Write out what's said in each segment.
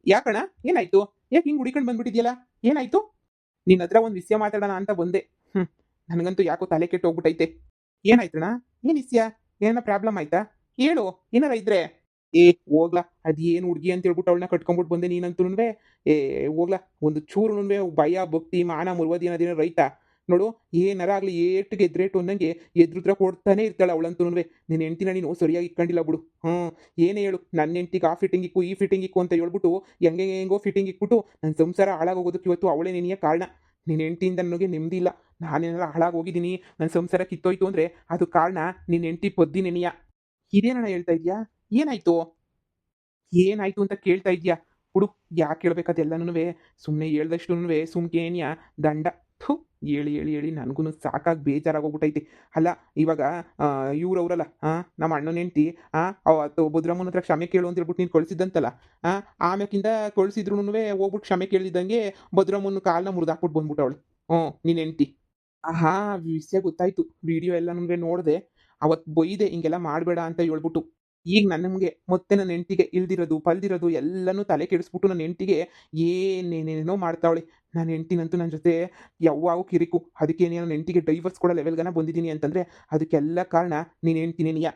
ಯಾಕಣ? ಏನಾಯ್ತು? ಯಾಕೆ ಹಿಂಗ್ ಹುಡಿಕೊಂಡ್ ಬಂದ್ಬಿಟ್ಟಿದ್ಯಲ್ಲ? ಏನಾಯ್ತು? ನಿನ್ ಹತ್ರ ಒಂದ್ ವಿಷಯ ಮಾತಾಡೋಣ ಅಂತ ಬಂದೆ. ಹ್ಮ್. ನನಗಂತೂ ಯಾಕೋ ತಲೆ ಕೆಟ್ಟು ಹೋಗ್ಬಿಟ್ಟೈತೆ. ಏನಾಯ್ತಣ್ಣ? ಏನ್ ವಿಷಯ? ಏನಾರ ಪ್ರಾಬ್ಲಮ್ ಆಯ್ತಾ? ಹೇಳು, ಏನಾರ ಇದ್ರೆ. ಏ ಹೋಗ್ಲಾ, ಅದೇನ್ ಹುಡ್ಗಿ ಅಂತ ಹೇಳ್ಬಿಟ್ಟು ಅವಳನ್ನ ಕಟ್ಕೊಂಡ್ಬಿಟ್ಟು ಬಂದೆ ನೀನಂತೂನುವೆ. ಏ ಹೋಗ್ಲಾ, ಒಂದು ಚೂರುನುವೆ ಭಯ, ಭಕ್ತಿ, ಮಾನ, ಮರ್ಯಾದೆ ಅನ್ನೋದೇನೋ ರೈತ. ನೋಡು, ಏನಾರ ಆಗ್ಲಿ ಏಟ್ಗೆ ಎದ್ರೇಟು ಅಂದಂಗೆ ಎದ್ರುತ್ರ ಕೊಡ್ತಾನೆ ಇರ್ತಾಳೆ ಅವಳಂತೂನುವೆ. ನಿನ್ ಹೆಂಡ್ತಿನ ನೀನು ಸರಿಯಾಗಿ ಇಟ್ಕೊಂಡಿಲ್ಲ ಬಿಡು. ಏನೇ ಹೇಳು, ನನ್ನ ಹೆಂಡ್ತಿಗೆ ಆ ಫಿಟ್ಟಿಂಗ್ ಇಕ್ಕು, ಈ ಫಿಟ್ಟಿಂಗ್ ಇಕ್ಕು ಅಂತ ಹೇಳ್ಬಿಟ್ಟು ಹೆಂಗೆಂಗೋ ಫಿಟ್ಟಿಂಗ್ ಇಕ್ಬಿಟ್ಟು ನನ್ನ ಸಂಸಾರ ಹಾಳಾಗೋಗೋದಕ್ಕೆ ಇವತ್ತು ಅವಳೇ ನಿನಗೆ ಕಾರಣ. ನಿನ್ನ ಹೆಂಡ್ತಿಯಿಂದ ನನಗೆ ನೆಮ್ಮದಿ ಇಲ್ಲ. ನಾನೇನಾರ ಹಾಳಾಗೋಗಿದ್ದೀನಿ, ನನ್ನ ಸಂಸಾರ ಕಿತ್ತೋಯ್ತು ಅಂದ್ರೆ ಅದು ಕಾರಣ ನಿನ್ನ ಹೆಂಡ್ತಿ ಪದ್ದಿ ನೆನೆಯ. ಇದೇನಣ್ಣ ಹೇಳ್ತಾ ಇದ್ಯಾ? ಏನಾಯ್ತು? ಏನಾಯ್ತು ಅಂತ ಕೇಳ್ತಾ ಇದ್ಯಾ? ಹುಡು, ಯಾಕೆ ಹೇಳ್ಬೇಕದೆಲ್ಲನೂವೆ? ಸುಮ್ಮನೆ ಹೇಳ್ದಷ್ಟುನುವೆ ಸುಮ್ಕೇನ್ಯಾ ದಂಡ. ಥು, ಹೇಳಿ ಹೇಳಿ ಹೇಳಿ ನನಗೂ ಸಾಕಾಗಿ ಬೇಜಾರಾಗೋಗ್ಬಿಟ್ಟೈತಿ. ಅಲ್ಲ, ಇವಾಗ ಇವ್ರವ್ರಲ್ಲ, ನಮ್ಮ ಅಣ್ಣನ ಹೆಂಡ್ತಿ, ಅವತ್ತು ಬುದ್ರಮ್ಮನ ಹತ್ರ ಕ್ಷಮೆ ಕೇಳು ಅಂತ ಹೇಳ್ಬಿಟ್ಟು ನೀನು ಕಳಿಸಿದ್ದಂತಲ್ಲ, ಆ ಆಮ್ಯಾಕಿಂದ ಕಳಿಸಿದ್ರುನುವೆ ಹೋಗ್ಬಿಟ್ಟು ಕ್ಷಮೆ ಕೇಳಿದಂಗೆ ಬುದ್ರಮ್ಮನ ಕಾಲನ್ನ ಮುರಿದಾಕ್ಬಿಟ್ಟು ಬಂದ್ಬಿಟ್ಟವಳು. ನಿನ್ನ ಹೆಂಡ್ತಿ. ಆಹಾ! ವಿಷಯ ಗೊತ್ತಾಯ್ತು. ವಿಡಿಯೋ ಎಲ್ಲಾನುವೆ ನೋಡ್ದೆ. ಅವತ್ತು ಬೈದೆ ಹಿಂಗೆಲ್ಲ ಮಾಡಬೇಡ ಅಂತ ಹೇಳ್ಬಿಟ್ಟು. ಈಗ ನನ್ಗೆ ಮತ್ತೆ ನನ್ನ ಹೆಂಡ್ತಿಗೆ ಇಲ್ದಿರೋದು, ಪಲ್ದಿರೋದು ಎಲ್ಲನೂ ತಲೆ ಕೆಡಿಸ್ಬಿಟ್ಟು ನನ್ನ ಹೆಂಡ್ತಿಗೆ ಏನೇನೇನೋ ಮಾಡ್ತಾವಳೆ. ನನ್ನ ಹೆಂಡ್ತಿನಂತೂ ನನ್ನ ಜೊತೆ ಯಾವಾಗೂ ಕಿರಿಕು. ಅದಕ್ಕೆ ನನ್ನ ಹೆಂಡ್ತಿಗೆ ಡೈವರ್ಸ್ ಕೊಡೋ ಲೆವೆಲ್‌ಗನ ಬಂದಿದ್ದೀನಿ ಅಂತಂದ್ರೆ ಅದಕ್ಕೆಲ್ಲ ಕಾರಣ ನೀನ್ ಹೆಂಡ್ತಿನೇ ನೀಯ.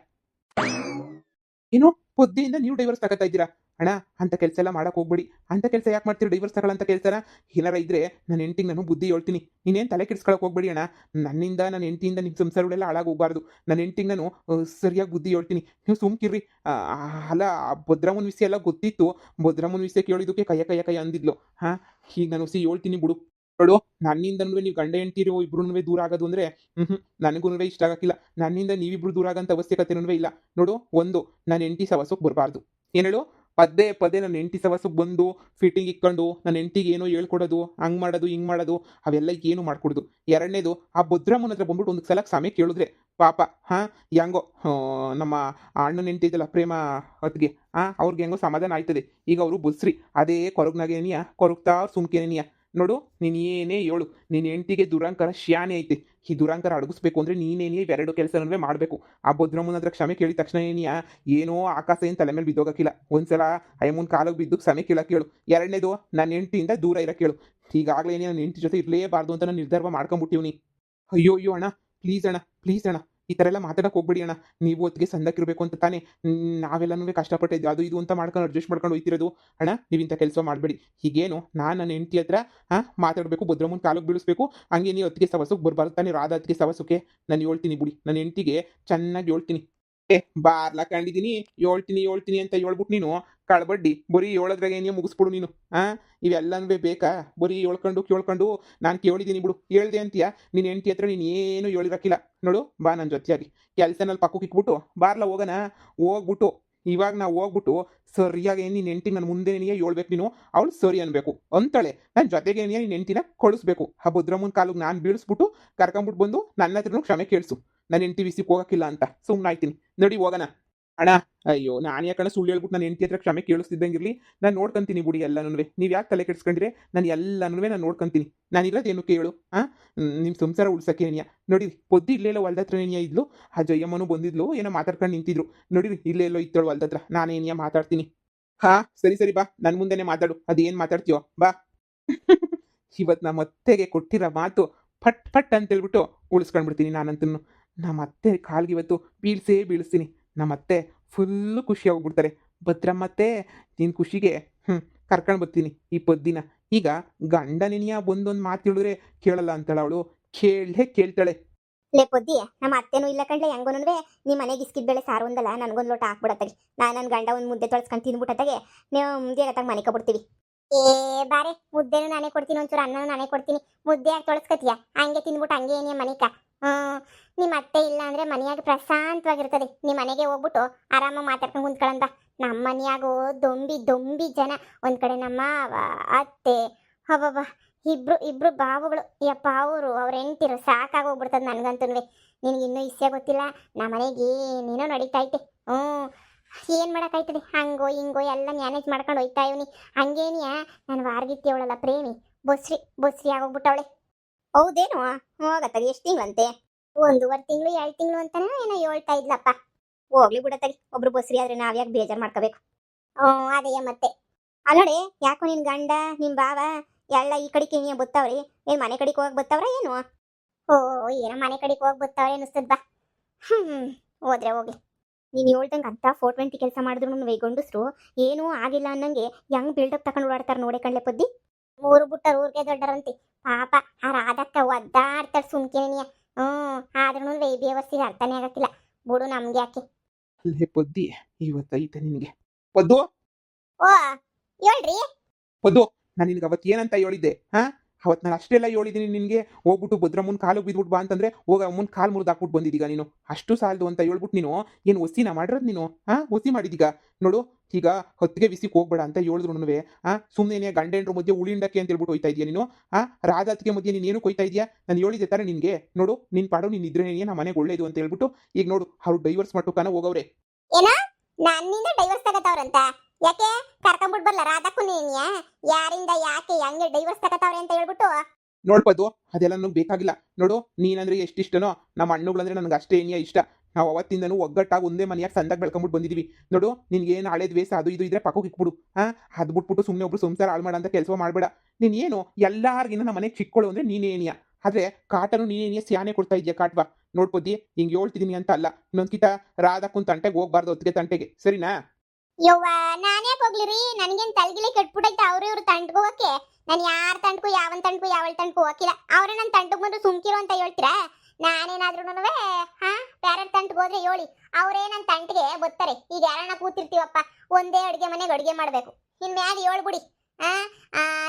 ಏನು? ಬುದ್ಧಿಯಿಂದ ನೀವು ಡೈವರ್ಸ್ ತಗೋತಾ ಇದ್ದೀರಾ? ಅಣ್ಣ, ಅಂತ ಕೆಲಸ ಎಲ್ಲ ಮಾಡಕ್ಕೆ ಹೋಗ್ಬೇಡಿ. ಅಂತ ಕೆಲಸ ಯಾಕೆ ಮಾಡ್ತೀರಿ? ಡೈವರ್ಸ್ ತಗೊಳ್ಳಂತ ಕೆಲಸನ? ಏನಾರ ಇದ್ರೆ ನನ್ನ ಹೆಂಡ್ತಿಗೆ ನಾನು ಬುದ್ಧಿ ಹೇಳ್ತೀನಿ. ನೀನೇನು ತಲೆ ಕೆಡಿಸ್ಕೊಳಕ್ಕೆ ಹೋಗ್ಬೇಡಿ ಅಣ್ಣ. ನನ್ನಿಂದ, ನನ್ನ ಹೆಂಡ್ತಿಯಿಂದ ನಿಮ್ಮ ಸಂಸಾರಗಳೆಲ್ಲ ಹಾಳಾಗಿ ಹೋಗಬಾರ್ದು. ನನ್ನ ಹೆಂಡ್ತಿಗೆ ನಾನು ಸರಿಯಾಗಿ ಬುದ್ಧಿ ಹೇಳ್ತೀನಿ. ನೀವು ಸುಮ್ಕಿರ್ರಿ. ಅಲ್ಲ, ಭದ್ರಮ್ಮನ ವಿಷಯ ಎಲ್ಲ ಗೊತ್ತಿತ್ತು. ಭದ್ರಮ್ಮನ ವಿಷಯ ಕೇಳಿದ್ದಕ್ಕೆ ಕಯ್ಯ ಕಯ್ಯ ಕಯ್ಯ ಅಂದಿದ್ಲು. ಈಗ ನಾನು ಹೇಳ್ತೀನಿ ಬಿಡು. ನೋಡು, ನನ್ನಿಂದನೂ ನೀವು ಗಂಡ ಹೆಂಡ್ತಿರು ಇಬ್ರುನುವೆ ದೂರ ಆಗೋದು ಅಂದ್ರೆ ನನಗೂನುವೆ ಇಷ್ಟ ಆಗಕ್ಕಿಲ್ಲ. ನನ್ನಿಂದ ನೀವಿಬ್ರು ದೂರ ಆಗಂತ ಅವಶ್ಯಕತೆನೂ ಇಲ್ಲ. ನೋಡು, ಒಂದು, ನನ್ನ ಹೆಂಡ್ತಿ ಸಹವಾಸಕ್ಕೆ ಬರಬಾರ್ದು. ಏನು ಹೇಳು? ಪದೇ ಪದೇ ನನ್ನ ಹೆಂಡ್ತಿ ಸಹವಾಸಕ್ಕೆ ಬಂದು ಫಿಟ್ಟಿಂಗ್ ಇಕ್ಕೊಂಡು ನನ್ನ ಹೆಂಡ್ತಿಗೆ ಏನೋ ಹೇಳ್ಕೊಡೋದು, ಹಂಗ್ ಮಾಡೋದು, ಹಿಂಗ್ ಮಾಡೋದು, ಅವೆಲ್ಲ ಏನು ಮಾಡ್ಕೊಡುದು. ಎರಡನೇದು, ಆ ಭದ್ರಮ್ಮನ ಹತ್ರ ಬಂದ್ಬಿಟ್ಟು ಒಂದು ಸಲ ಕ್ಷಮೆ ಕೇಳಿದ್ರೆ ಪಾಪ, ಹೆಂಗೋ ನಮ್ಮ ಅಣ್ಣನ ಹೆಂಡ್ತಿ ಇದೆಯಲ್ಲ ಪ್ರೇಮ ಅತ್ಗೆ, ಅವ್ರಿಗೆ ಹೆಂಗೋ ಸಮಾಧಾನ ಆಯ್ತದೆ. ಈಗ ಅವರು ಬುಸ್ರಿ ಅದೇ ಕೊರಗ್ನಾಗೇನಿಯ ಕೊರಗ್ತಾ ಸುಮ್ಕೇನಿಯ. ನೋಡು, ನೀನು ಏನೇ ಹೇಳು, ನಿನ್ನ ಹೆಂಡ್ತಿಗೆ ದುರಂಕಾರ ಶ್ಯಾನೆ ಐತೆ. ಈ ದುರಂಕಾರ ಅಡಗಿಸ್ಬೇಕು ಅಂದ್ರೆ ನೀನೇನೇ ಇವೆರಡು ಕೆಲಸನೂ ಮಾಡಬೇಕು. ಆ ಭದ್ರಮ್ಮನ ಹತ್ರ ಕ್ಷಮೆ ಕೇಳಿದ ತಕ್ಷಣ ಏನಿಯ ಏನೋ ಆಕಾಶ ಏನು ತಲೆ ಮೇಲೆ ಬಿದ್ದೋಗಕ್ಕಿಲ್ಲ. ಒಂದ್ಸಲ ಅಯ್ಯಮ್ಮನ ಕಾಲಿಗೆ ಬಿದ್ದು ಕ್ಷಮೆ ಕೇಳಕ್ಕೆ ಹೇಳು. ಎರಡನೇದು, ನನ್ನ ಹೆಂಡ್ತಿಯಿಂದ ದೂರ ಇರಕ್ಕೆ ಹೇಳು. ಈಗಾಗಲೇ ನನ್ನ ಹೆಂಡ್ತಿ ಜೊತೆ ಇರಲೇಬಾರ್ದು ಅಂತ ನಾನು ನಿರ್ಧಾರ ಮಾಡ್ಕೊಂಬಿಟ್ಟಿವ್ನಿ. ಅಯ್ಯೋ ಅಯ್ಯೋ ಅಣ್ಣ, ಪ್ಲೀಸ್ ಅಣ್ಣ, ಪ್ಲೀಸ್ ಅಣ್ಣ, ಈ ಥರ ಎಲ್ಲ ಮಾತಾಡಕ್ಕೆ ಹೋಗ್ಬೇಡಿ ಅಣ್ಣ. ನೀವು ಹೊತ್ತಿಗೆ ಸಂದಕ್ಕಿರಬೇಕು ಅಂತ ತಾನೇ ನಾವೆಲ್ಲನೂ ಕಷ್ಟಪಟ್ಟಿದ್ದು, ಅದು ಇದು ಅಂತ ಮಾಡ್ಕೊಂಡು ಅಡ್ಜಸ್ಟ್ ಮಾಡ್ಕೊಂಡು ಹೋಯ್ತಿರೋದು. ಅಣ್ಣ, ನೀವು ಇಂಥ ಕೆಲಸ ಮಾಡಬೇಡಿ. ಹೀಗೇನು ನಾನು ನನ್ನ ಹೆಂಡ್ತಿ ಹತ್ರ ಮಾತಾಡಬೇಕು, ಭದ್ರಮ್ಮನ ಕಾಲಿಗೆ ಬೀಳಿಸ್ಬೇಕು. ಹಂಗೆ ನೀವು ಹೊತ್ತಿಗೆ ಸವಸಕ್ಕೆ ಬರಬಾರ್ದು ತಾನೇ. ರಾಧ ಹೊತ್ತಿಗೆ ಸವಸಕ್ಕೆ ನಾನು ಹೇಳ್ತೀನಿ ಬಿಡಿ. ನನ್ನ ಹೆಂಡ್ತಿಗೆ ಚೆನ್ನಾಗಿ ಹೇಳ್ತೀನಿ. ಬಾರ್ಲ ಕಂಡಿದ್ದೀನಿ, ಹೇಳ್ತೀನಿ ಅಂತ ಹೇಳ್ಬಿಟ್ಟು ನೀನು ಕಳ್ಬಡ್ಡಿ ಬರೀ ಹೇಳೋದ್ರಾಗ ಏನೇ ಮುಗಿಸ್ಬಿಡು ನೀನು. ಆ ಇವೆಲ್ಲನೂ ಬೇಕಾ? ಬರೀ ಹೇಳ್ಕೊಂಡು ಕೇಳ್ಕೊಂಡು ನಾನು ಕೇಳಿದ್ದೀನಿ ಬಿಡು. ಹೇಳ್ದೆ ಅಂತೀಯ, ನಿನ್ನ ಹೆಂಡ್ತಿ ಹತ್ರ ನೀನು ಏನು ಹೇಳಿರಕ್ಕಿಲ್ಲ. ನೋಡು, ಬಾ ನನ್ನ ಜೊತೆಯಾಗಿ ಕೆಲ್ಸನಲ್ಲಿ ಪಕ್ಕಕ್ಕೆ ಇಕ್ಬಿಟ್ಟು ಬಾರ್ಲ ಹೋಗೋಣ. ಹೋಗ್ಬಿಟ್ಟು ಇವಾಗ ನಾವು ಹೋಗ್ಬಿಟ್ಟು ಸರಿಯಾಗಿ ನಿನ್ನ ಹೆಂಡ್ತಿ ನನ್ನ ಮುಂದೆ ನೀನು ಹೇಳ್ಬೇಕು. ನೀನು ಅವಳು ಸರಿ ಅನ್ಬೇಕು ಅಂತಾಳೆ. ನನ್ನ ಜೊತೆಗೆ ನಿನ್ನ ಹೆಂಡ್ತಿನ ಕಳಿಸ್ಬೇಕು. ಆ ಭದ್ರಮ್ಮನ ಕಾಲಿಗೆ ನಾನು ಬೀಳಿಸ್ಬಿಟ್ಟು ಕರ್ಕೊಂಬಿಟ್ಟು ಬಂದು ನನ್ನ ಹತ್ರನೂ ಕ್ಷಮೆ ಕೇಳಿಸು. ನನ್ನ ಹೆಂಡ್ತಿ ವಿಸಿಗೆ ಹೋಗಕ್ಕಿಲ್ಲ ಅಂತ ಸುಮ್ಮನಾಯ್ತೀನಿ. ನಡಿ ಹೋಗೋಣ. ಅಣ್ಣ, ಅಯ್ಯೋ, ನಾನು ಯಾಕಣ್ಣ ಸುಳ್ಳು ಹೇಳ್ಬಿಟ್ಟು ನನ್ನ ಹೆಂಡ್ತಿ ಹತ್ರ ಕ್ಷಮೆ ಕೇಳಿಸ್ತಿದ್ದಂಗಿರ್ಲಿ. ನಾನು ನೋಡ್ಕೊಂತೀನಿ ಬಿಡಿ ಎಲ್ಲನೂ. ನೀವು ಯಾಕೆ ತಲೆ ಕೆಡಿಸ್ಕೊಂಡ್ರೆ ನಾನು ಎಲ್ಲನೂ ನಾನು ನೋಡ್ಕೊಂತೀನಿ. ನಾನು ಇರೋದೇನು ಕೇಳು? ನಿಮ್ಮ ಸಂಸಾರ ಉಳ್ಸಕ್ಕೇನಿಯ ನೋಡಿರಿ. ಪೊದ್ದು ಇಲ್ಲೇ ಎಲ್ಲೋ ಹೊಲ್ದ ಹತ್ರ ಏನಿಯ ಇದ್ಲು. ಆ ಜಯಮ್ಮನೂ ಬಂದಿದ್ಲು, ಏನೋ ಮಾತಾಡ್ಕೊಂಡು ನಿಂತಿದ್ರು. ನೋಡಿರಿ, ಇಲ್ಲೇ ಎಲ್ಲೋ ಇತ್ತಳು ಹೊಲ್ದ ಹತ್ರ. ನಾನೇನಿಯ ಮಾತಾಡ್ತೀನಿ. ಸರಿ ಸರಿ, ಬಾ, ನನ್ನ ಮುಂದೆನೇ ಮಾತಾಡು. ಅದೇನು ಮಾತಾಡ್ತೀಯೋ ಬಾ. ಇವತ್ತು ನಮ್ಮ ಅತ್ತೆಗೆ ಕೊಟ್ಟಿರೋ ಮಾತು ಫಟ್ ಫಟ್ ಅಂತೇಳ್ಬಿಟ್ಟು ಉಳಿಸ್ಕೊಂಡ್ಬಿಡ್ತೀನಿ ನಾನಂತೂ. ನಮ್ಮ ಅತ್ತೆ ಕಾಲ್ಗೆ ಇವತ್ತು ಬೀಳ್ಸೇ ಬೀಳಿಸ್ತೀನಿ. ನಮ್ಮ ಅತ್ತೆ ಫುಲ್ಲು ಖುಷಿಯಾಗ್ಬಿಡ್ತಾರೆ. ಭದ್ರಮ್ಮತ್ತೆ, ನಿನ್ನ ಖುಷಿಗೆ ಕರ್ಕೊಂಡು ಬರ್ತೀನಿ ಈ ಪದ್ದಿನ. ಈಗ ಗಂಡ ನೆನೆಯ ಬಂದೊಂದು ಮಾತು ಹೇಳಿದ್ರೆ ಕೇಳಲ್ಲ ಅಂತಾಳೆ ಅವಳು. ಕೇಳ್ತಾಳೆ. ಲೇ ಪೊದ್ದಿ, ನಮ್ಮ ಅತ್ತೆನೂ ಇಲ್ಲ ಕಂಡ್ಲೆ ಹೆಂಗೋನುವೆ ನಿಮ್ಮ ಮನೆಗೆ ಇಸ್ಕಿದ ಬೇಳೆ ಸಾರು ಒಂದಲ್ಲ ನನಗೊಂದು ಲೋಟ ಹಾಕ್ಬಿಡತ್ತಾಗೆ. ನಾನು ನನ್ನ ಗಂಡ ಒಂದು ಮುದ್ದೆ ತೊಳ್ಸ್ಕೊಂಡು ತಿಂದ್ಬಿಟ್ಟತ್ತಾಗೆ ನೀವು ಮುಂದೆ ಮನೆ ಕೊಡ್ತೀವಿ. ಏ ಬಾರೆ, ಮುದ್ದೆನೂ ನಾನೇ ಕೊಡ್ತೀನಿ, ಒಂಚೂರು ಅನ್ನನೂ ನಾನೇ ಕೊಡ್ತೀನಿ. ಮುದ್ದೆ ಯಾಕೆ ತೊಳಸ್ಕತಿಯಾ? ಹಂಗೆ ತಿಂದ್ಬಿಟ್ಟು ಹಂಗೆ ಏನೇ ಮನಿಕ. ನಿಮ್ಮ ಅತ್ತೆ ಇಲ್ಲ ಅಂದ್ರೆ ಮನೆಯಾಗ ಪ್ರಶಾಂತವಾಗಿರ್ತದೆ. ನಿಮ್ಮ ಮನೆಗೆ ಹೋಗ್ಬಿಟ್ಟು ಆರಾಮಾಗಿ ಮಾತಾಡ್ಕೊಂಡು ಕುಂತ್ಕೊಳ್ಳಂತ. ನಮ್ಮ ಮನೆಯಾಗೋ ದೊಂಬಿ ದೊಂಬಿ ಜನ. ಒಂದ್ ಕಡೆ ನಮ್ಮ ಅತ್ತೆ, ಹಬ್ಬ, ಇಬ್ರು ಬಾವುಗಳು. ಯಪ್ಪ, ಅವ್ರ ಹೆಂಡ್ತಿರು ಸಾಕಾಗೋಗ್ಬಿಡ್ತದೆ ನನಗಂತೂ. ನಿನಗೆ ಇನ್ನೂ ಇಸ್ಯ ಗೊತ್ತಿಲ್ಲ, ನಮ್ಮ ಮನೆಗೆ ಏನೇನೋ ನಡೀತೈತೆ. ಏನು ಮಾಡೋಕ್ಕಾಯ್ತದೆ? ಹಂಗೋ ಹಿಂಗೋ ಎಲ್ಲ ಮ್ಯಾನೇಜ್ ಮಾಡ್ಕೊಂಡು ಹೋಯ್ತಾ ಇವನಿ. ಹಂಗೇನಿಯ ನಾನು ವಾರ್ಗಿತ್ತಿ ಅವಳಲ್ಲ ಪ್ರೇಮಿ, ಬೊಸ್ರಿ ಆಗೋಗ್ಬಿಟ್ಟವಳೆ. ಹೌದೇನು? ಹೋಗತ್ತಗೆ ಎಷ್ಟು ತಿಂಗಳಂತೆ? 1.5 ತಿಂಗಳು 2 ತಿಂಗಳು ಅಂತಾನೆ ಏನೋ ಹೇಳ್ತಾ ಇದ್ಲಪ್ಪ. ಹೋಗ್ಲಿ ಬಿಡತ್ತಗೆ, ಒಬ್ರು ಬೊಸ್ರಿ ಆದ್ರೆ ನಾವ್ಯಾಕೆ ಬೇಜಾರು ಮಾಡ್ಕೋಬೇಕು. ಅದೇಯ ಮತ್ತೆ ಅಲ್ಲೋಡೆ ಯಾಕೋ ನಿನ್ ಗಂಡ ನಿಮ್ ಬಾವ ಎಲ್ಲ ಈ ಕಡೆಗೆ ಹಿಂಗೆ ಬತ್ತವ್ರಿ ಏನ್ ಮನೆ ಕಡೆಗೆ ಹೋಗಕ್ ಬತ್ತವ್ರ ಏನು ಓ ಏನೋ ಮನೆ ಕಡೆಗೆ ಹೋಗಕ್ ಬತ್ತವ್ರೆ ಅನಿಸ್ತದ ಬಾ ಹೋದ್ರೆ ಹೋಗ್ಲಿ ನೀನ್ ಹೇಳ್ದಂಗೆ ಅಂತ 420 ಕೆಲಸ ಮಾಡಿದ್ರು ಗಂಡಸ್ರು ಏನೂ ಆಗಿಲ್ಲ ಅನ್ನಂಗೆ ಹೆಂಗ್ ಬಿಲ್ಡಪ್ ತಗೊಂಡು ಓಡಾಡ್ತಾರ ನೋಡೆ ಕಣ್ಲೆ ಪದ್ದಿ ಊರು ಬಿಟ್ಟಾರ ಊರಿಗೆ ದೊಡ್ಡರಂತೆ ಪಾಪ ಆ ರಾಧಕ್ಕ ಒದ್ದಾಡ್ತಾರ ಸುಮ್ಕೆನಿಯ ಆದ್ರೂ ಬೇವರ್ಸಿಗೆ ಅರ್ಥನೇ ಆಗಕ್ಕಿಲ್ಲ ಬಿಡು ನಮ್ಗೆ ಯಾಕೆ ಅಲ್ಲೇ ಪದ್ದಿ ಇವತ್ತೈತೆ ನಿನಗೆ ಪದ್ದು ಓ ಹೇಳ್ರಿ ಪದ್ದು ನಾನು ನಿನ್ಗೆ ಅವತ್ತು ಏನಂತ ಹೇಳಿದ್ದೆ ಅವತ್ತು ನಾನು ಅಷ್ಟೆಲ್ಲ ಹೇಳಿದ್ದೀನಿ ನಿನಗೆ ಹೋಗ್ಬಿಟ್ಟು ಭದ್ರಮ್ಮನ ಕಾಲು ಬಿದ್ಬಿಟ್ಟು ಬಾ ಅಂತಂದ್ರೆ ಹೋಗ ಅಮ್ಮನ ಕಾಲು ಮುರಿದು ಹಾಕ್ಬಿಟ್ಟು ಬಂದಿದ್ದೀಗ ನೀನು ಅಷ್ಟು ಸಾಲದು ಅಂತ ಹೇಳ್ಬಿಟ್ಟು ನೀನು ಏನು ಒಸಿನ ಮಾಡಿರೋದು ನೀನು ಒಸಿ ಮಾಡಿದೀಗ ನೋಡು ಈಗ ಹೊತ್ತಿಗೆ ಬಿಸಿಗೆ ಹೋಗ್ಬೇಡ ಅಂತ ಹೇಳಿದ್ರು ಸುಮ್ಮನೆ ಗಂಡೆಂಡ್ರ ಮಧ್ಯೆ ಉಳಿಂಡಕ್ಕೆ ಅಂತ ಹೇಳ್ಬಿಟ್ಟು ಹೋಯ್ತಾ ಇದೆಯಾ ನೀನು ರಾಧಾತಿಗೆ ಮಧ್ಯೆ ನೀನು ಏನು ಕೊಯ್ತಾ ಇದೆಯಾ ನಾನು ಹೇಳಿದೆ ತಾನೆ ನಿನಗೆ ನೋಡು ನಿನ್ ಪಾಡು ನೀನು ಇದ್ರೆ ನಮ್ಮ ಮನೆಗೆ ಒಳ್ಳೇದು ಅಂತ ಹೇಳ್ಬಿಟ್ಟು ಈಗ ನೋಡು ಅವ್ರು ಡೈವರ್ಸ್ ಮಾಡ್ಕೊಕಾನ ಹೋಗವ್ರೆ ಏನ ನನ್ನಿಂದ ಡೈವರ್ಸ್ ತಗತ್ತವ್ರಂತ ಯಾಕೆ ಕರ್ಕೊಂಡ್ಬಿಟ್ಟು ಬರ್ಲ ರಾಧಕ್ಕೂ ನೀನ್ಯಾ ಯಾರಿಂದ ಯಾಕೆ ಹೆಂಗೆ ಡೈವರ್ಸ್ ತಗತ್ತವ್ರೆ ಅಂತ ಹೇಳ್ಬಿಟ್ಟು ನೋಡ್ಬೋದು ಅದೆಲ್ಲ ನನಗೆ ಬೇಕಾಗಿಲ್ಲ ನೋಡು ನೀನಂದ್ರೆ ಎಷ್ಟಿಷ್ಟನೋ ನಮ್ಮ ಅಣ್ಣಗಳಂದ್ರೆ ನನಗೆ ಅಷ್ಟೇ ಏನಿಯ ಇಷ್ಟ ನಾವು ಅವತ್ತಿಂದನೂ ಒಗ್ಗಟ್ಟಾಗಿ ಒಂದೇ ಮನೆಯಾಗ ಸಂದಾಗ ಬೆಳ್ಕೊಂಬಿಟ್ಟು ಬಂದಿದ್ದೀವಿ ನೋಡು ನಿನ್ಗೆ ಏನು ಹಳೆ ದ್ವೇಷ ಅದು ಇದು ಇದ್ರೆ ಪಕ್ಕಕ್ಕೆ ಇಕ್ಬಿಡು ಅದು ಬಿಟ್ಬಿಟ್ಟು ಸುಮ್ಮನೆ ಒಬ್ರು ಸಂಸಾರ ಹಾಳು ಮಾಡೋ ಅಂತ ಕೆಲಸ ಮಾಡಬೇಡ ನೀನು ಏನು ಎಲ್ಲಾರ್ಗಿನ್ನ ನಮ್ಮ ಮನೆಗೆ ಚಿಕ್ಕಳು ಅಂದ್ರೆ ನೀನೇನಿಯ ಆದ್ರೆ ಕಾಟನು ನೀನೇನಿಯ ಸ್ಯಾನೆ ಕೊಡ್ತಾ ಇದೆಯಾ ಕಾಟ್ವಾ ನೋಡ್ಬೋದಿ ಹಿಂಗೆ ಹೇಳ್ತಿದ್ದೀನಿ ಅಂತ ಅಲ್ಲ ಇನ್ನೊಂದ್ಕಿತ ರಾಧಕ್ಕುನ್ ತಂಟೆಗೆ ಹೋಗ್ಬಾರ್ದು ಹೊತ್ತಿಗೆ ತಂಟೆಗೆ ಸರಿನಾ ಯವ್ವ ನಾನೇ ಹೋಗ್ಲಿರಿ ನನಗೇನ್ ತಲೆಗಿಲೆ ಕೆಟ್ಬಿಟ್ಟೈತೆ ಅವ್ರು ಇವ್ರು ತಂಟ್ಗೆ ಹೋಗಕ್ಕೆ ನಾನು ಯಾರ ತಂಟ್ಗೂ ಯಾವನ್ ತಂಟ್ಗೂ ಯಾವಳ ತಂಟ್ಗೂ ಹೋಗಿಲ್ಲ ಅವ್ರೆ ನನ್ನ ತಂಟಕ್ಕೆ ಬಂದು ಸುಮ್ಕಿರು ಅಂತ ಹೇಳ್ತೀರಾ ನಾನೇನಾದ್ರೂ ಬೇರೆ ತಂಟ್ಗೆ ಹೋದ್ರೆ ಹೇಳಿ ಅವರೇ ನನ್ನ ತಂಟ್ಗೆ ಬರ್ತಾರೆ ಈಗ ಯಾರನ್ನ ಕೂತಿರ್ತೀವಪ್ಪ ಒಂದೇ ಅಡುಗೆ ಮನೆಗೆ ಅಡುಗೆ ಮಾಡಬೇಕು ಇನ್ ಮ್ಯಾಗ ಹೇಳ್ಬಿಡಿ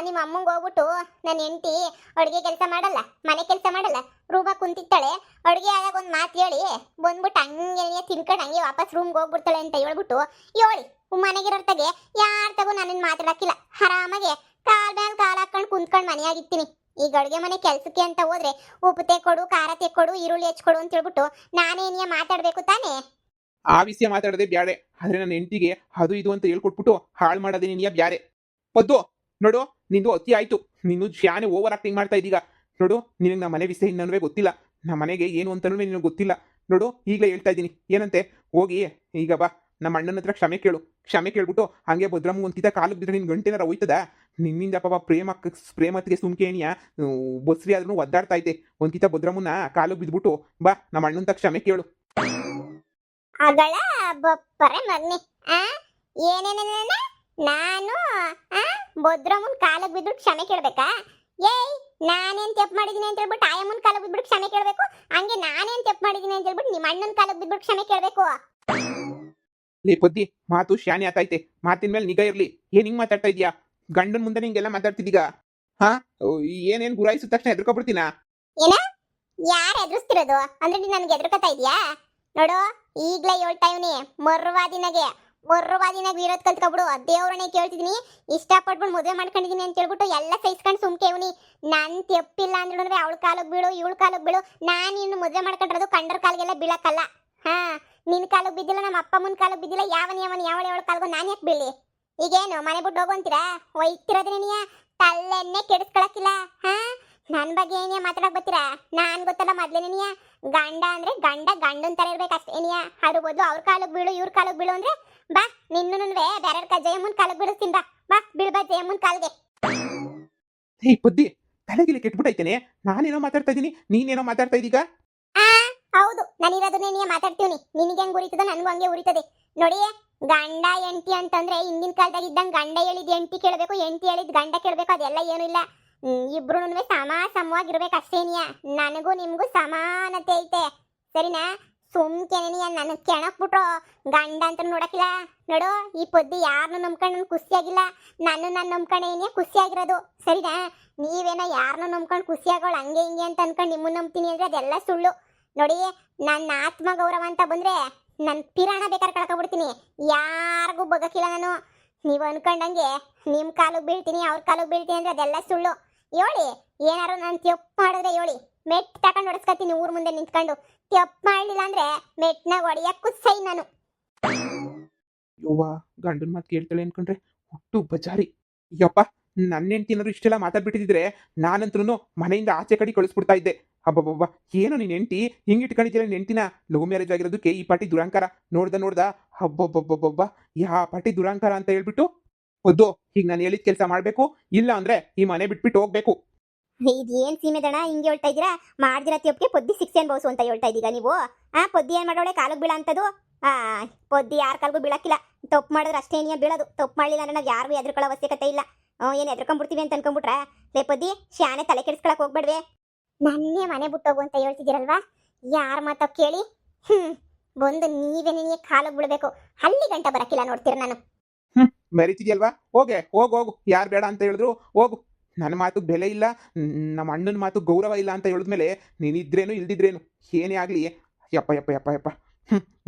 ನಿಮ್ಮ ಅಮ್ಮಂಗೆ ಹೋಗ್ಬಿಟ್ಟು ನನ್ನ ಹೆಂಡತಿ ಅಡುಗೆ ಕೆಲಸ ಮಾಡಲ್ಲ ಮನೆ ಕೆಲಸ ಮಾಡಲ್ಲ ರೂಮ ಕುಂತಿರ್ತಾಳೆ ಅಡುಗೆ ಆದಾಗ ಒಂದು ಮಾತು ಹೇಳಿ ಬಂದ್ಬಿಟ್ಟು ಹಂಗೆ ತಿನ್ಕೊಂಡು ಹಂಗೆ ವಾಪಸ್ ರೂಮ್ಗೆ ಹೋಗ್ಬಿಡ್ತಾಳೆ ಅಂತ ಹೇಳ್ಬಿಟ್ಟು ಹೇಳಿ ಮನೆಗಿರೋರ್ತಾಗೆ ಯಾರ ತಗೋ ನನ್ನನ್ನು ಮಾತಾಡಕ್ಕಿಲ್ಲ ಆರಾಮಾಗೆ ಕಾಲ್ ಮೇಲೆ ಕಾಲು ಹಾಕೊಂಡು ಕುಂತ್ಕೊಂಡು ಮನೆಯಾಗಿರ್ತೀನಿ ಈಗ ಅಡುಗೆ ಮನೆ ಕೆಲಸಕ್ಕೆ ಅಂತ ಹೋದ್ರೆ ಉಪ್ಪು ತೆಕ್ಕೊಡು ಖಾರ ತೆಕ್ಕೊಡು ಈರುಳ್ಳಿ ಹೆಚ್ಕೊಡು ಅಂತ ಹೇಳ್ಬಿಟ್ಟು ನಾನೇನಿಯ ಮಾತಾಡಬೇಕು ತಾನೇ ಆ ವಿಷಯ ಮಾತಾಡದೆ ಬ್ಯಾರೆ ಆದ್ರೆ ನನ್ನ ಹೆಂಡತಿಗೆ ಅದು ಇದು ಅಂತ ಹೇಳ್ಕೊಟ್ಬಿಟ್ಟು ಹಾಳು ಮಾಡೋದೇ ನೀನಿಯ ಬ್ಯಾರೆ ಪದ್ದು ನೋಡು ನಿಂದು ಅತಿ ಆಯ್ತು ನೀನು ಶಾನೆ ಓವರ್ ಆಕ್ಟಿಂಗ್ ಮಾಡ್ತಾ ಇದ್ದೀಗ ನೋಡು ನಿನಗೆ ನಮ್ಮ ಮನೆ ವಿಷಯ ಇನ್ನೂ ಗೊತ್ತಿಲ್ಲ ನಮ್ಮ ಮನೆಗೆ ಏನು ಅಂತನೂ ನಿನಗೆ ಗೊತ್ತಿಲ್ಲ ನೋಡು ಈಗಲೇ ಹೇಳ್ತಾ ಇದ್ದೀನಿ ಏನಂತೆ ಹೋಗಿ ಈಗ ಬಾ ನಮ್ಮ ಅಣ್ಣನ ಹತ್ರ ಕ್ಷಮೆ ಕೇಳ್ಬಿಟ್ಟು ಹಂಗೆ ಭದ್ರಮ್ಮ ಒಂದ್ಕಿತ ಕಾಲಿಗೆ ಬಿದ್ದರೆ ನಿನ್ನ ಗಂಟೆನಾರ ಹೋಯ್ತದ ನಿನ್ನಿಂದ ಪಾಪ ಪ್ರೇಮತ್ತಿಗೆ ಸುಮ್ಕೇಣಿಯ ಬಸ್ರಿ ಆದ್ರೂ ಒದ್ದಾಡ್ತಾ ಐತೆ ಒಂದ್ಕಿತ ಭದ್ರಮ್ಮನ ಕಾಲಿಗೆ ಬಿದ್ಬಿಟ್ಟು ಬಾ ನಮ್ಮ ಅಣ್ಣನ ಕ್ಷಮೆ ಕೇಳು ಅಗಳ ಬಪ್ಪರೆ ಮಗ್ನಿ ಏನೇನೇನ ನಾನು ಭದ್ರಮ್ಮನ ಕಾಲಿಗೆ ಬಿದ್ದು ಕ್ಷಮೆ ಕೇಳ್ಬೇಕಾ ಏಯ್ ನಾನೇನ್ ತಪ್ಪು ಮಾಡಿದೀನಿ ಅಂತ ಹೇಳ್ಬಿಟ್ಟು ಆಯಮ್ಮನ ಕಾಲಿಗೆ ಬಿದ್ಬಿಟ್ಟು ಕ್ಷಮೆ ಕೇಳಬೇಕು ಹಂಗೆ ನಾನೇನ್ ತಪ್ಪು ಮಾಡಿದೀನಿ ಅಂತ ಹೇಳ್ಬಿಟ್ಟು ನಿಮ್ಮ ಅಣ್ಣನ ಕಾಲಿಗೆ ಬಿದ್ಬಿಟ್ಟು ಕ್ಷಮೆ ಕೇಳಬೇಕು ಲೇ ಪದ್ದಿ ಮಾತು ಶಾನೆ ಆತೈತೆ ಮಾತಿನ ಮೇಲೆ ನಿಗಾ ಇರ್ಲಿ ಏನ್ ಹಿಂಗ್ ಮಾತಾಡ್ತಾ ಇದೀಯಾ ಗಂಡನ ಮುಂದೆ ನಿಂಗೆಲ್ಲ ಮಾತಾಡ್ತಿದ್ದೀಗ ಏನೇನ್ ಗುರಾಯಿಸಿದ ತಕ್ಷಣ ಎದ್ರಕೊಬಿಡ್ತೀನಾ ಏನ ಯಾರು ಎದುರಿಸ್ತಿರೋದು ಅಂದ್ರೆ ನೀನ್ ನನಗೆ ಎದುರ್ಕತಾ ಇದೀಯಾ ನೋಡು ಈಗ್ಲೇ ಹೇಳ್ತಾ ಇವ್ನಿ ಮರ್ವಾದಿನಾಗೆ ಇರೋದ್ ಕಲ್ತ್ಕೊಬಿಡು ದೇವ್ರನ್ನೇ ಕೇಳ್ತಿದೀನಿ ಇಷ್ಟಪಟ್ಬಿಟ್ಟು ಮದುವೆ ಮಾಡ್ಕೊಂಡಿದೀನಿ ಅಂತ ಹೇಳ್ಬಿಟ್ಟು ಎಲ್ಲ ಸಹಿಸ್ಕೊಂಡು ಸುಮ್ಕೆ ಇವ್ನಿ ನನ್ ತೆಪ್ಪಿಲ್ಲ ಅಂದ್ರೆ ಅವಳ ಕಾಲಕ್ಕೆ ಬೀಳು ಇವಳ ಕಾಲಕ್ಕೆ ಬೀಳು ನಾನು ಇನ್ನು ಮದುವೆ ಮಾಡ್ಕೊಂಡಿರೋದು ಕಂಡರ ಕಾಲಿಗೆಲ್ಲ ಬೀಳಕ್ಕಲ್ಲ ನಿನ್ ಕಾಲಕ್ಕೆ ಬಿದ್ದಿಲ್ಲ ನಮ್ಮ ಅಪ್ಪ ಅಮ್ಮನ ಕಾಲಕ್ಕೆ ಬಿದ್ದಿಲ್ಲ ಯಾವಳ ಕಾಲ್ಗೋ ನಾನು ಯಾಕೆ ಬೀಳಿ ಈಗೇನು ಮನೆ ಬಿಟ್ಟು ಹೋಗುವಂತೀರಾ ಒಯ್ತಿರೋದ್ರೆ ನೀಯ ತಲ್ಲೆನ್ನೇ ಕೆಡಿಸ್ಕೊಳಕ್ಕಿಲ್ಲ ನನ್ ಬಗ್ಗೆ ಏನಿಯ ಮಾತಾಡಕ್ ಬರ್ತೀರಾ ನಾನ್ ಗೊತ್ತಲ್ಲ ಮೊದ್ಲೇನಿಯ ಗಂಡ ಅಂದ್ರೆ ಗಂಡನ್ ತರ ಇರ್ಬೇಕು ಅಷ್ಟೇನಿಯ ಅದ್ರ ಬದಲು ಅವ್ರ ಕಾಲಕ್ಕೆ ಬೀಳು ಇವ್ರ ಕಾಲಕ್ಕೆ ಬೀಳು ಅಂದ್ರೆ ಬಾ ನಿನ್ನೂ ಬೇರೆ ಜಯಮ್ಮನ್ ಕಾಲಕ್ಕೆ ಬೀಳಿಸ್ತೀನಿ ಬಾ ಬೀಳ್ಬಾ ಜಯಮ್ಮನ್ ಕಾಲ್ಗೆ ಹೇ ಪದ್ದಿ ತಲೆಗಿಲೆ ಕೆಟ್ಬಿಟ್ಟೈತೇನೆ ನಾನೇನೋ ಮಾತಾಡ್ತಾ ಇದೀನಿ ನೀನೇನೋ ಮಾತಾಡ್ತಾ ಇದೀಗ ಹೌದು ನಾನಿರೋದನ್ನೇ ಮಾತಾಡ್ತೀವಿ ನಿನಗೆ ಹೆಂಗ್ ಉರಿತದ ನನಗೂ ಹಂಗೆ ಉರಿತದೆ ನೋಡಿ ಗಂಡ ಎಂಟಿ ಅಂತಂದ್ರೆ ಹಿಂದಿನ ಕಾಲದಾಗ ಇದ್ದಂಗೆ ಗಂಡ ಹೇಳಿದ್ ಎಂಟಿ ಕೇಳಬೇಕು ಎಂಟಿ ಹೇಳಿದ್ ಗಂಡ ಕೇಳಬೇಕು ಅದೆಲ್ಲ ಏನೂ ಇಲ್ಲ ಇಬ್ರು ಸಮವಾಗಿರ್ಬೇಕು ಅಷ್ಟೇನಿಯ ನನಗೂ ನಿಮ್ಗೂ ಸಮಾನತೆ ಐತೆ ಸರಿನಾ ಸುಮ್ಕೆನಿಯ ನನಗೆ ಕೆಣಕ್ಬಿಟ್ರು ಗಂಡ ಅಂತ ನೋಡಕ್ಕಿಲ್ಲ ನೋಡು ಈ ಪೊದ್ದಿ ಯಾರನ್ನು ನಂಬ್ಕೊಂಡು ನನ್ ಖುಷಿಯಾಗಿಲ್ಲ ನಾನು ನಂಬ್ಕೊಂಡು ಏನಿಯ ಖುಷಿಯಾಗಿರೋದು ಸರಿನಾ ನೀವೇನೋ ಯಾರನ್ನು ನಂಬ್ಕೊಂಡು ಖುಷಿಯಾಗೋಳು ಹಂಗೆ ಹಿಂಗೆ ಅಂತ ಅನ್ಕೊಂಡು ನಿಮ್ಮನ್ನ ನಂಬ್ತೀನಿ ಅಂದ್ರೆ ಅದೆಲ್ಲ ಸುಳ್ಳು ನೋಡಿ ನನ್ನ ಆತ್ಮ ಗೌರವ ಅಂತ ಬಂದ್ರೆ ನನ್ನ ಪಿರಾಣ ಬೇಕಾದ್ರೆ ಕಳ್ಕೊಬಿಡ್ತೀನಿ ಯಾರಿಗೂ ಬಗ್ಗಕ್ಕಿಲ್ಲ ನಾನು ನೀವು ಅನ್ಕೊಂಡಂಗೆ ನಿಮ್ಮ ಕಾಲಿಗೆ ಬೀಳ್ತೀನಿ ಅವ್ರ ಕಾಲಿಗೆ ಬೀಳ್ತೀನಿ ಅಂದ್ರೆ ಅದೆಲ್ಲ ಸುಳ್ಳು ಹೇಳಿ ಏನಾರು ನಾನು ತಪ್ಪು ಮಾಡಿದ್ರೆ ಹೇಳಿ ಮೆಟ್ ತಕೊಂಡು ಹೊಡೆಸ್ಕೊತೀನಿ ಊರ್ ಮುಂದೆ ನಿಂತ್ಕೊಂಡು ತಪ್ಪು ಮಾಡಲಿಲ್ಲ ಅಂದ್ರೆ ಮೆಟ್ನಾಗ ಹೊಡೆಯಕ್ಕೂ ಸೈ ನಾನು ಯವ್ವ ಗಂಡನ ಮಾತು ಕೇಳ್ತಾಳೆ ಅನ್ಕೊಂಡ್ರೆ ಹುಟ್ಟು ಬಜಾರಿ ಯಪ್ಪ ನನ್ನ ಹೆಂಡ್ತಿನಾದ್ರು ಇಷ್ಟೆಲ್ಲ ಮಾತಾಡ್ಬಿಟ್ಟಿದ್ರೆ ನಾನಂತ್ರೂ ಮನೆಯಿಂದ ಆಚೆ ಕಡೆ ಕಳಿಸ್ಬಿಡ್ತಾ ಇದ್ದೆ ಹಬ್ಬಬ್ಬಬ್ಬ ಏನು ನೀನು ಹೆಂಡ್ತಿ ಹಿಂಗೆ ಇಟ್ಕೊಂಡಿದ್ದೀರ ನಿನ್ನ ಹೆಂಡ್ತಿನ ಲವ್ ಮ್ಯಾರೇಜ್ ಆಗಿರೋದಕ್ಕೆ ಈ ಪಾರ್ಟಿ ದುರಂಕಾರ ನೋಡ್ದ ಹಬ್ಬಬ್ಬಬ್ಬಬ್ಬ ಯಾ ಪಾರ್ಟಿ ದುರಂಕಾರ ಅಂತ ಹೇಳ್ಬಿಟ್ಟು ಒದ್ದು ಈಗ ನಾನು ಹೇಳಿದ ಕೆಲಸ ಮಾಡಬೇಕು, ಇಲ್ಲ ಅಂದ್ರೆ ಈ ಮನೆ ಬಿಟ್ಬಿಟ್ಟು ಹೋಗ್ಬೇಕು. ಇದೇನ್ ಸೀಮೆ ದಣ ಹಿಂಗೆ ಹೇಳ್ತಾ ಇದ್ದೀರಾ? ಮಾಡ್ದಿರ ತಿಪ್ಪಕ್ಕೆ ಪೊದ್ದಿ ಶಿಕ್ಷೆ ಅನ್ಭವಿಸು ಅಂತ ಹೇಳ್ತಾ ಇದ್ದೀಗ ನೀವು? ಪೊದ್ದಿ ಏನ್ ಮಾಡೋಳೆ ಕಾಲಿಗೆ ಬೀಳ ಅಂತದು? ಆ ಪೊದ್ದಿ ಯಾರ ಕಾಲ್ಗೂ ಬೀಳಕ್ಕಿಲ್ಲ. ತಪ್ಪು ಮಾಡಿದ್ರೆ ಅಷ್ಟೇ ನೀ ಬೀಳೋದು. ತಪ್ಪು ಮಾಡಲಿಲ್ಲ ಅಂದ್ರೆ ನಾವು ಯಾರಿಗೂ ಎದ್ರುಕೊಳ್ಳೋ ಅವಶ್ಯಕತೆ ಇಲ್ಲ. ಏನ್ ಎದ್ರಕೊಂಡ್ಬಿಡ್ತೀವಿ ಅಂತ ಅನ್ಕೊಂಡ್ಬಿಟ್ರ? ಲೇ ಪೊದ್ದಿ, ಶಾನೆ ತಲೆ ಕೆಡಿಸ್ಕೊಳಕ್ ಹೋಗ್ಬೇಡ್ವೆ. ನನ್ನೇ ಮನೆ ಬಿಟ್ಟೋಗು ಅಂತ ಹೇಳ್ತಿದ್ದೀರಲ್ವಾ? ಯಾರ ಮಾತ ಕೇಳಿ ಬಂದು ನೀವೇ ನಿನಗೆ ಕಾಲಿಗೆ ಬೀಳ್ಬೇಕು. ಅಲ್ಲಿ ಗಂಟ ಬರಕಿಲ್ಲ ನೋಡ್ತೀರ ನಾನು. ಮೆರಿತಿದ್ಯಲ್ವಾ? ಹೋಗೆ ಹೋಗು ಹೋಗು, ಯಾರು ಬೇಡ ಅಂತ ಹೇಳಿದ್ರು ಹೋಗು. ನನ್ನ ಮಾತು ಬೆಲೆ ಇಲ್ಲ, ನಮ್ಮ ಅಣ್ಣನ ಮಾತು ಗೌರವ ಇಲ್ಲ ಅಂತ ಹೇಳಿದ್ಮೇಲೆ ನೀನಿದ್ರೇನು ಇಲ್ದಿದ್ರೇನು ಏನೇ ಆಗಲಿ, ಯಪ್ಪ ಯಪ್ಪ ಯಪ್ಪ ಯಪ್ಪ.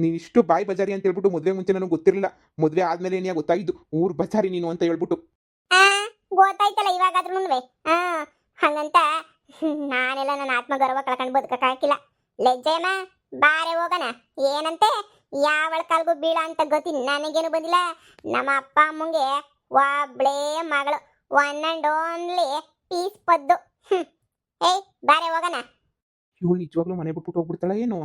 ನೀನಿಷ್ಟು ಬಾಯಿ ಬಜಾರಿ ಅಂತ ಹೇಳ್ಬಿಟ್ಟು ಮದುವೆ ಮುಂಚೆ ನನಗೆ ಗೊತ್ತಿರಲಿಲ್ಲ. ಮದುವೆ ಆದ್ಮೇಲೆ ಏನೇ ಗೊತ್ತಾಗಿದ್ದು ಊರು ಬಜಾರಿ ನೀನು ಅಂತ ಹೇಳ್ಬಿಟ್ಟು. ಗೊತ್ತಾಯ್ತಲ್ಲ ಇವಾಗಾದ್ರೂ. ಹಂಗಂತ ನಾನೆಲ್ಲ ನನ್ನ ಆತ್ಮಗೌರವ ಕಳ್ಕೊಂಡು ಬದುಕಕ್ಕಾಗಿಲ್ಲ. ಲೆಜ್ಜೆಯಮ್ಮ ಬಾರೆ ಹೋಗೋಣ. ಏನಂತೆ ಯಾವಳ ಕಾಲ್ಗೂ ಬೀಳ ಅಂತ ಗತಿ ನನಗೇನು ಬಂದಿಲ್ಲ. ನಮ್ಮ ಅಪ್ಪ ಅಮ್ಮಂಗೆ ಒಬ್ಳೇ ಮಗಳು, one and only piece Paddu. ಏಯ್ ಬಾರೆ ಹೋಗೋಣ. ಇವಳು ನಿಜವಾಗ್ಲೂ ಮನೆ ಬಿಟ್ಬಿಟ್ಟು ಹೋಗ್ಬಿಡ್ತಾಳ ಏನು?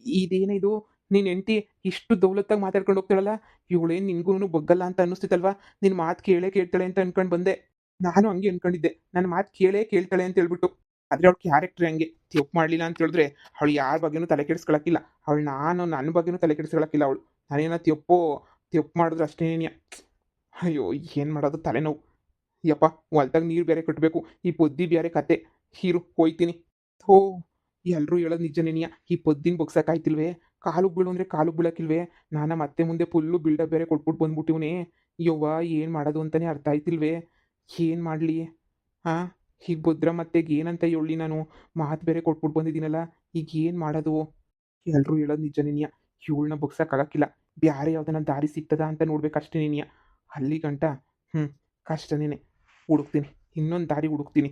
ಇದೇನಿದು, ನೀನು ಹೆಂಡತಿ ಇಷ್ಟು ದೌಲತ್ತಾಗಿ ಮಾತಾಡ್ಕೊಂಡು ಹೋಗ್ತಾಳಲ್ಲ, ಇವಳೇನು ನಿನ್ಗೂ ಬಗ್ಗಲ್ಲ ಅಂತ ಅನ್ನಿಸ್ತಿತ್ತಲ್ವಾ? ನಿನ್ನ ಮಾತು ಕೇಳೇ ಕೇಳ್ತಾಳೆ ಅಂತ ಅನ್ಕೊಂಡು ಬಂದೆ. ನಾನು ಹಂಗೆ ಅನ್ಕೊಂಡಿದ್ದೆ, ನನ್ನ ಮಾತು ಕೇಳೇ ಕೇಳ್ತಾಳೆ ಅಂತ ಹೇಳ್ಬಿಟ್ಟು. ಆದರೆ ಅವಳ ಕ್ಯಾರೆಕ್ಟರ್ ಹಂಗೆ. ತಪ್ಪು ಮಾಡಲಿಲ್ಲ ಅಂತ ಹೇಳಿದ್ರೆ ಅವಳು ಯಾರ ಬಗ್ಗೆನೂ ತಲೆ ಕೆಡಿಸ್ಕೊಳಕ್ಕಿಲ್ಲ. ಅವಳು ನನ್ನ ಬಗ್ಗೆನೂ ತಲೆ ಕೆಡಿಸ್ಕೊಳಕ್ಕಿಲ್ಲ. ಅವಳು ನಾನೇನ ತಪ್ಪು ಮಾಡಿದ್ರು ಅಷ್ಟೇನಿಯ. ಅಯ್ಯೋ ಏನು ಮಾಡೋದು, ತಲೆನೋವು. ಯಪ್ಪ, ಹೊಲ್ದಾಗ ನೀರು ಬೇರೆ ಕಟ್ಟಬೇಕು, ಈ ಪೊದ್ದಿ ಬೇರೆ ಕತೆ. ಹೀರು ಹೋಯ್ತೀನಿ. ಥೋ, ಎಲ್ಲರೂ ಹೇಳೋದು ನಿಜನೇನಿಯ. ಈ ಪೊದ್ದಿನ ಬಗ್ಸಕ್ಕಾಯ್ತಿಲ್ವೇ? ಕಾಲುಗೆ ಬೀಳು ಅಂದರೆ ಕಾಲುಗೆ ಬೀಳಕ್ಕಿಲ್ವೇ? ನಾನು ಮತ್ತೆ ಮುಂದೆ ಫುಲ್ಲು ಬಿಲ್ಡಪ್ ಬೇರೆ ಕೊಟ್ಬಿಟ್ಟು ಬಂದ್ಬಿಟ್ಟಿವ್ನೇ. ಯವ್ವ, ಏನು ಮಾಡೋದು ಅಂತಲೇ ಅರ್ಥ ಆಯ್ತಿಲ್ವೇ? ಏನು ಮಾಡಲಿ? ಹಾಂ, ಈಗ ಭದ್ರ ಮತ್ತೆಗೆ ಏನಂತ ಹೇಳಿ ನಾನು? ಮಾತು ಬೇರೆ ಕೊಟ್ಬಿಟ್ಟು ಬಂದಿದ್ದೀನಲ್ಲ, ಈಗ ಏನು ಮಾಡೋದು? ಎಲ್ಲರೂ ಹೇಳೋದು ನಿಜನೇನಿಯ. ಇವಳನ್ನ ಬಗ್ಸಕ್ಕಾಗಕ್ಕಿಲ್ಲ. ಬ್ಯಾರೆ ಯಾವ್ದನ್ನ ದಾರಿ ಸಿಗ್ತದ ಅಂತ ನೋಡ್ಬೇಕಷ್ಟೇನೇನಿಯ. ಅಲ್ಲಿ ಗಂಟ ಕಷ್ಟನೇನೆ. ಹುಡುಕ್ತೀನಿ, ಇನ್ನೊಂದು ದಾರಿ ಹುಡುಕ್ತೀನಿ.